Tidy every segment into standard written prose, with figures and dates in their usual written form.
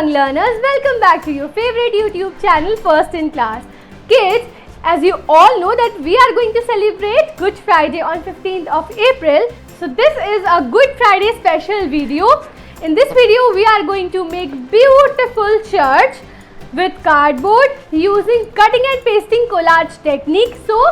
young learners, welcome back to your favorite YouTube channel First in Class. Kids, as you all know that we are going to celebrate Good Friday on 15th of April. So this is a Good Friday special video. In this video we are going to make beautiful church with cardboard using cutting and pasting collage technique. So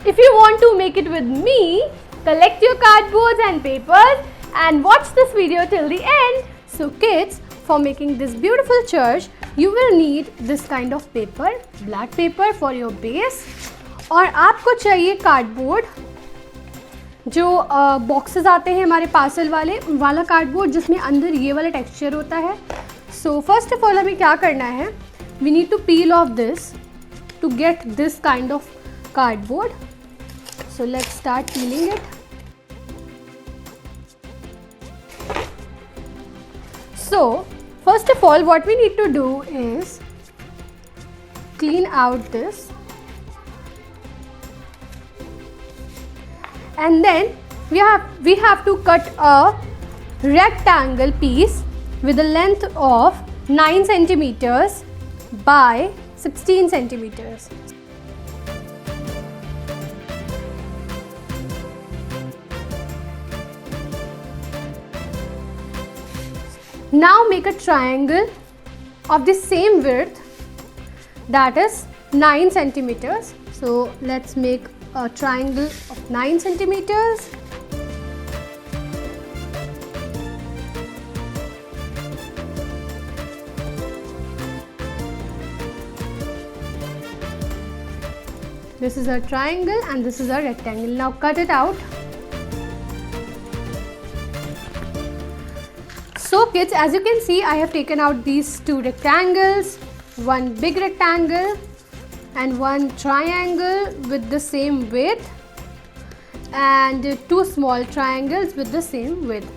if you want to make it with me, collect your cardboards and papers and watch this video till the end. So kids, for making this beautiful church, you will need this kind of paper, black paper for your base. और आपको चाहिए cardboard, जो boxes आते हैं हमारे parcel वाला cardboard जिसमें अंदर ये वाला टेक्सचर होता है. सो फर्स्ट ऑफ ऑल हमें क्या करना है, we need to peel off this to get this kind of cardboard. So let's start peeling it. So first of all what we need to do is clean out this, and then we have to cut a rectangle piece with a length of 9 centimeters by 16 centimeters. Now make a triangle of the same width, that is 9 centimeters. So let's make a triangle of 9 centimeters. This is a triangle and this is a rectangle. Now cut it out. So kids, as you can see, I have taken out these two rectangles, one big rectangle and one triangle with the same width, and two small triangles with the same width.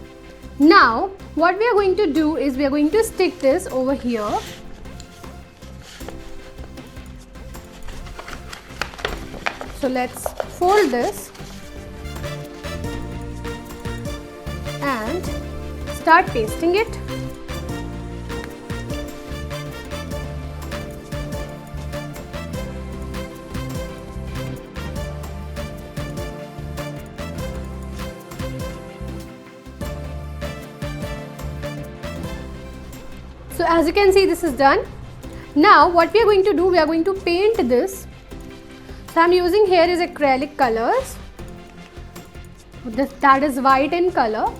Now what we are going to do is we are going to stick this over here. So let's fold this and start pasting it. So as you can see, this is done. Now what we are going to do, we are going to paint this. So I am using here is acrylic colors. That is white in color.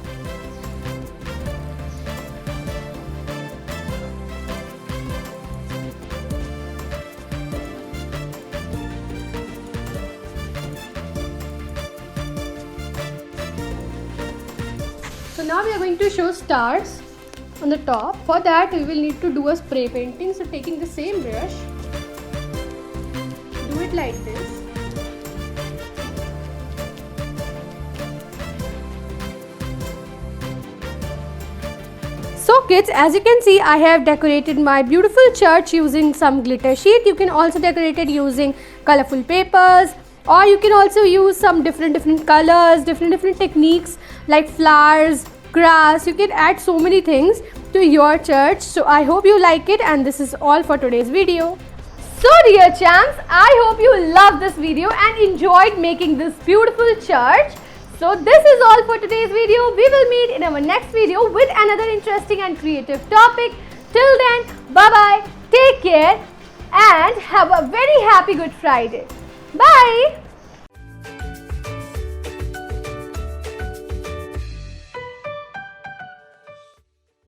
So now we are going to show stars on the top. For that we will need to do a spray painting. So taking the same brush, do it like this. So kids, as you can see, I have decorated my beautiful church using some glitter sheet. You can also decorate it using colorful papers, or you can also use some different colors, different techniques like flowers, grass. You can add so many things to your church. So I hope you like it, and this is all for today's video. So dear champs, I hope you loved this video and enjoyed making this beautiful church. So this is all for today's video. We will meet in our next video with another interesting and creative topic. Till then, bye bye, take care and have a very happy Good Friday. Bye.